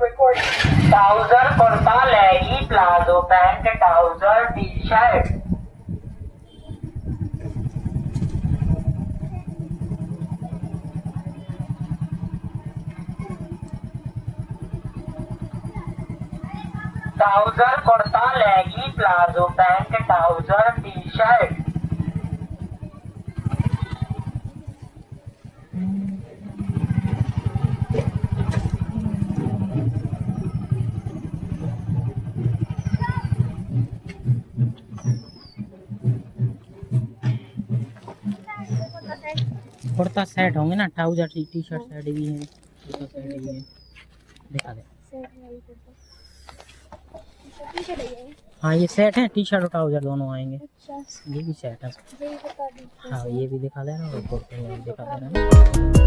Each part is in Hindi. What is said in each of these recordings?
Trouser kurta leggy palazzo pant trouser T shirt. Trouser kurta leggy palazzo pant trouser T shirt. Kurta set होंगे ना, ट्राउजर टी शर्ट सेट भी है, कुर्ता सेट भी है, दिखा दे। हाँ ये सेट है, टी शर्ट और ट्राउजर दोनों आएंगे। अच्छा। ये भी सेट है। हाँ ये भी दिखा दे रहा हूँ और कुर्ते में भी दिखा दे रहा हूँ।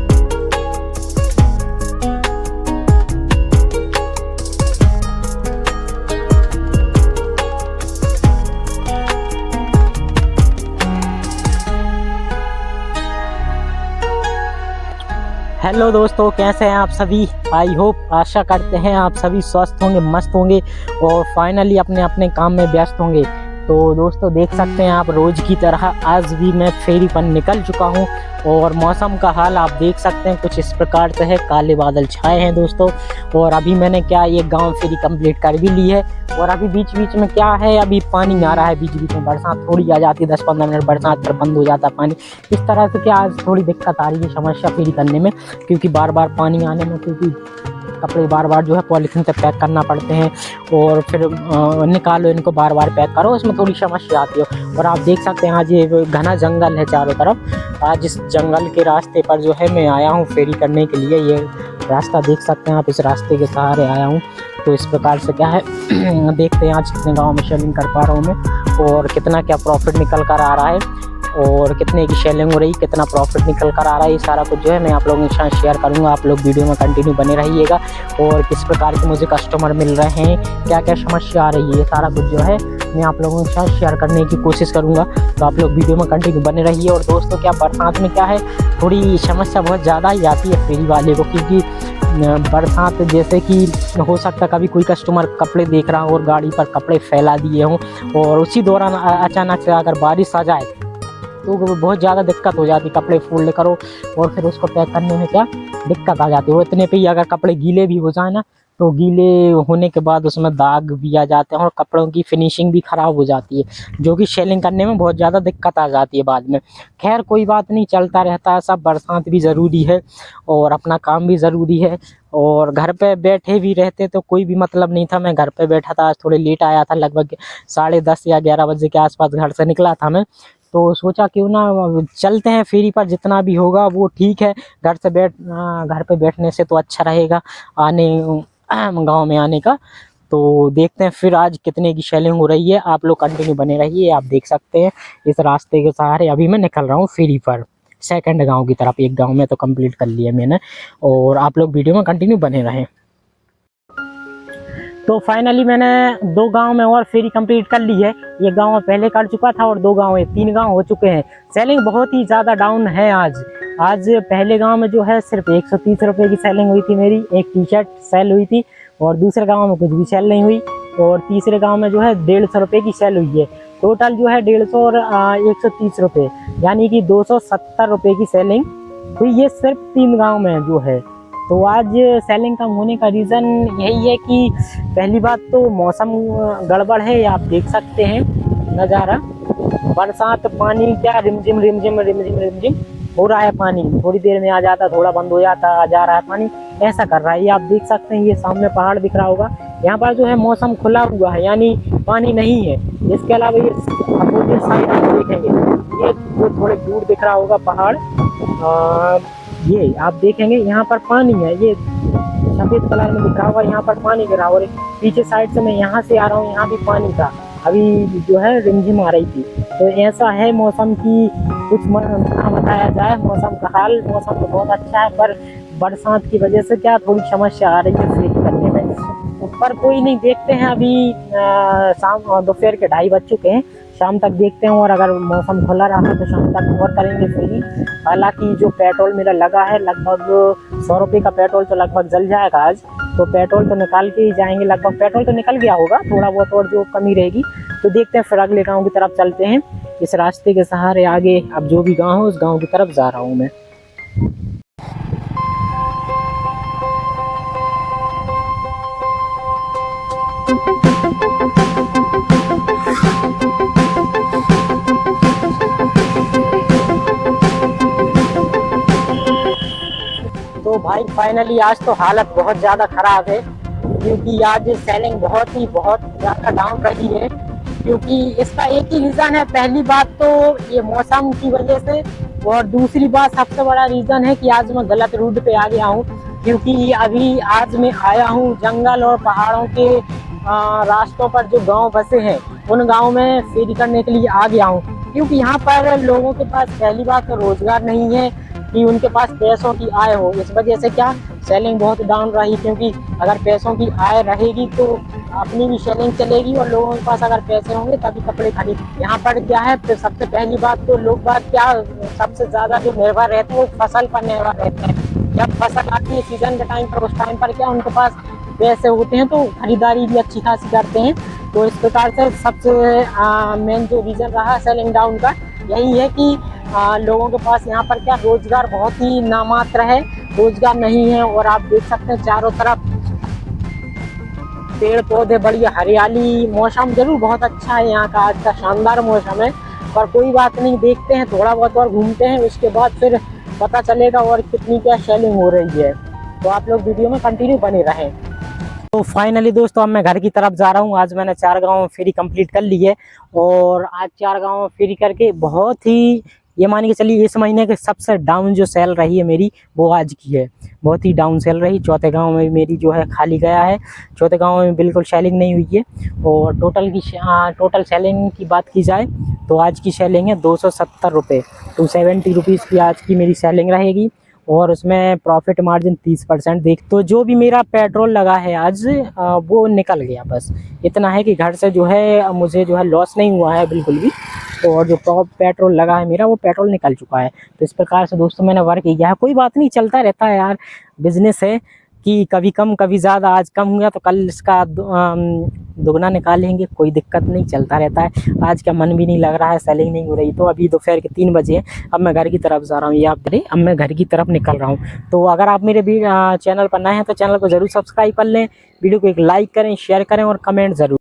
हेलो दोस्तों, कैसे हैं आप सभी? आई होप, आशा करते हैं आप सभी स्वस्थ होंगे, मस्त होंगे और फाइनली अपने अपने काम में व्यस्त होंगे। तो दोस्तों देख सकते हैं आप, रोज़ की तरह आज भी मैं फेरी पर निकल चुका हूं और मौसम का हाल आप देख सकते हैं कुछ इस प्रकार से है, काले बादल छाए हैं दोस्तों। और अभी मैंने क्या ये गांव फेरी कंप्लीट कर भी ली है और अभी बीच बीच में क्या है, अभी पानी आ रहा है, बीच बीच में बरसात थोड़ी आ जाती है, 10-15 मिनट बरसात पर बंद हो जाता है पानी। इस तरह से क्या आज थोड़ी दिक्कत आ रही है, समस्या फेरी करने में, क्योंकि बार बार पानी आने में, क्योंकि कपड़े बार बार जो है पॉलीथीन से पैक करना पड़ते हैं और फिर निकालो इनको, बार बार पैक करो, इसमें थोड़ी समस्या आती है। और आप देख सकते हैं आज ये घना जंगल है चारों तरफ। आज इस जंगल के रास्ते पर जो है मैं आया हूँ फेरी करने के लिए। ये रास्ता देख सकते हैं आप, इस रास्ते के सहारे आया हूँ। तो इस प्रकार से क्या है देखते हैं आज कितने गाँव में शेलिंग कर पा रहा हूँ मैं और कितना क्या प्रॉफिट निकल कर आ रहा है और कितने की शेलिंग हो रही, कितना प्रॉफिट निकल कर आ रहा है। ये सारा कुछ जो है मैं आप लोगों के साथ शेयर करूंगा। आप लोग वीडियो में कंटिन्यू बने रहिएगा और किस प्रकार के मुझे कस्टमर मिल रहे हैं, क्या क्या समस्या आ रही है, सारा कुछ जो है मैं आप लोगों के साथ शेयर करने की कोशिश करूंगा। तो आप लोग वीडियो में कंटिन्यू बने रहिए। और दोस्तों क्या बरसात में क्या है, थोड़ी समस्या बहुत ज़्यादा ही आती है फेरी वाले को, क्योंकि बरसात जैसे कि हो सकता है कभी कोई कस्टमर कपड़े देख रहा हो और गाड़ी पर कपड़े फैला दिए हों और उसी दौरान अचानक से अगर बारिश आ जाए तो बहुत ज़्यादा दिक्कत हो जाती, कपड़े फोल्ड करो और फिर उसको पैक करने में क्या दिक्कत आ जाती है। और इतने पे ही अगर कपड़े गीले भी हो जाए ना, तो गीले होने के बाद उसमें दाग भी आ जाते हैं और कपड़ों की फिनिशिंग भी ख़राब हो जाती है, जो कि शेलिंग करने में बहुत ज़्यादा दिक्कत आ जाती है बाद में। खैर कोई बात नहीं, चलता रहता है सब। बरसात भी ज़रूरी है और अपना काम भी ज़रूरी है और घर पे बैठे भी रहते तो कोई भी मतलब नहीं था। मैं घर पे बैठा था, आज थोड़े लेट आया था, लगभग 10:30 या 11 बजे के आसपास घर से निकला था मैं। तो सोचा क्यों ना चलते हैं फेरी पर, जितना भी होगा वो ठीक है। घर पे बैठने से तो अच्छा रहेगा आने गांव में आने का। तो देखते हैं फिर आज कितने की शेलिंग हो रही है। आप लोग कंटिन्यू बने रहिए। आप देख सकते हैं इस रास्ते के सहारे अभी मैं निकल रहा हूँ फेरी पर, सेकंड गांव की तरफ। एक गांव में तो कंप्लीट कर लिया मैंने और आप लोग वीडियो में कंटिन्यू बने रहें। तो फाइनली मैंने 2 गांव में और फेरी कंप्लीट कर ली है। ये गांव में पहले कर चुका था और 2 गांव है, 3 गांव हो चुके हैं। सेलिंग बहुत ही ज़्यादा डाउन है आज पहले गांव में जो है सिर्फ 130 रुपये की सेलिंग हुई थी मेरी, एक टी शर्ट सेल हुई थी। और दूसरे गांव में कुछ भी सेल नहीं हुई और तीसरे गांव में जो है 150 रुपये की सेल हुई है। टोटल जो है 150 और 130 रुपये, यानी कि 270 रुपये की सेलिंग हुई। ये सिर्फ 3 गाँव में जो है। तो आज सेलिंग कम होने का रीज़न यही है कि पहली बात तो मौसम गड़बड़ है, आप देख सकते हैं नज़ारा। बरसात पानी क्या रिमझिम रिमझिम रिमझिम रिमझिम हो रहा है, पानी थोड़ी देर में आ जाता, थोड़ा बंद हो जाता, आ जा रहा है पानी, ऐसा कर रहा है। ये आप देख सकते हैं, ये सामने पहाड़ दिख रहा होगा, यहाँ पर जो है मौसम खुला हुआ है, यानी पानी नहीं है। इसके अलावा ये अपोजिट साइड आप देखेंगे, ये जो थोड़े दूर दिख रहा होगा पहाड़, ये आप देखेंगे यहाँ पर पानी है, ये सफ़ेद कलर में दिख रहा होगा, यहाँ पर पानी गिरा। और पीछे साइड से मैं यहाँ से आ रहा हूँ, यहाँ भी पानी था, अभी जो है रिमझिम आ रही थी। तो ऐसा है मौसम की, कुछ क्या बताया जाए मौसम का हाल। मौसम तो बहुत अच्छा है पर बरसात की वजह से क्या थोड़ी समस्या आ रही है फेरी करने में। पर कोई नहीं, देखते हैं। अभी शाम दोपहर के 2:30 बज चुके हैं, शाम तक देखते हैं और अगर मौसम खुला रहा तो शाम तक और करेंगे फेरी। हालांकि जो पेट्रोल मेरा लगा है लगभग 100 रुपये का पेट्रोल तो लगभग जल जाएगा आज, तो पेट्रोल तो निकाल के ही जाएंगे, लगभग पेट्रोल तो निकल गया होगा, थोड़ा बहुत और जो कमी रहेगी तो देखते हैं। फिर अगले गाँव की तरफ चलते हैं। इस रास्ते के सहारे आगे अब जो भी गाँव है उस गाँव की तरफ जा रहा हूँ मैं। तो भाई फाइनली आज तो हालत बहुत ज़्यादा ख़राब है, क्योंकि आज सेलिंग बहुत ज़्यादा डाउन रही है। क्योंकि इसका एक ही रीज़न है, पहली बात तो ये मौसम की वजह से, और दूसरी बात सबसे बड़ा रीज़न है कि आज मैं गलत रूट पे आ गया हूँ। क्योंकि अभी आज मैं आया हूँ जंगल और पहाड़ों के रास्तों पर जो गांव बसे हैं उन गांव में फेरी करने के लिए आ गया हूँ। क्योंकि यहाँ पर लोगों के पास पहली बात तो रोजगार नहीं है कि उनके पास पैसों की आय हो, इस वजह से क्या सेलिंग बहुत डाउन रही। क्योंकि अगर पैसों की आय रहेगी तो अपनी भी सेलिंग चलेगी, और लोगों के पास अगर पैसे होंगे तभी कपड़े खरीद। यहाँ पर क्या है, तो सबसे पहली बात तो लोग बात क्या सबसे ज़्यादा जो निर्भर रहते हैं वो फसल पर निर्भर रहते हैं। जब फसल आती है सीजन के टाइम पर, उस टाइम पर क्या उनके पास पैसे होते हैं तो खरीदारी भी अच्छी खासी करते हैं। तो इस प्रकार से सबसे मेन जो रीज़न रहा सेलिंग डाउन का यही है कि लोगों के पास यहाँ पर क्या रोजगार बहुत ही नामात्र है, रोजगार नहीं है। और आप देख सकते हैं चारों तरफ पेड़ पौधे, बड़ी हरियाली, मौसम जरूर बहुत अच्छा है यहाँ का, आज का शानदार मौसम है। पर कोई बात नहीं, देखते हैं थोड़ा बहुत और घूमते हैं, उसके बाद फिर पता चलेगा और कितनी क्या सेलिंग हो रही है। तो आप लोग वीडियो में कंटिन्यू बने रहें। तो फाइनली दोस्तों अब मैं घर की तरफ जा रहा हूँ। आज मैंने 4 गाँव फेरी कंप्लीट कर ली है, और आज 4 गाँव फेरी करके बहुत ही, ये मान के चलिए इस महीने के सबसे डाउन जो सेल रही है मेरी वो आज की है। बहुत ही डाउन सेल रही। चौथे गांव में मेरी जो है खाली गया है, चौथे गांव में बिल्कुल सेलिंग नहीं हुई है। और टोटल सेलिंग की बात की जाए तो आज की सेलिंग है 270 रुपये, 270 रुपीज़ की आज की मेरी सेलिंग रहेगी। और उसमें प्रॉफिट मार्जिन 30% देख। तो जो भी मेरा पेट्रोल लगा है आज वो निकल गया, बस इतना है कि घर से जो है मुझे जो है लॉस नहीं हुआ है बिल्कुल भी। तो और जो पेट्रोल लगा है मेरा वो पेट्रोल निकल चुका है। तो इस प्रकार से दोस्तों मैंने वर्क किया है। कोई बात नहीं, चलता रहता है यार, बिजनेस है कि कभी कम कभी ज़्यादा। आज कम हुआ तो कल इसका दुगना निकालेंगे, कोई दिक्कत नहीं, चलता रहता है। आज का मन भी नहीं लग रहा है, सेलिंग नहीं हो रही। तो अभी दोपहर के 3 बजे हैं, अब मैं घर की तरफ जा रहा हूँ। ये आप देखें, अब मैं घर की तरफ निकल रहा हूँ। तो अगर आप मेरे चैनल पर नए हैं तो चैनल को ज़रूर सब्सक्राइब कर लें, वीडियो को एक लाइक करें, शेयर करें और कमेंट ज़रूर।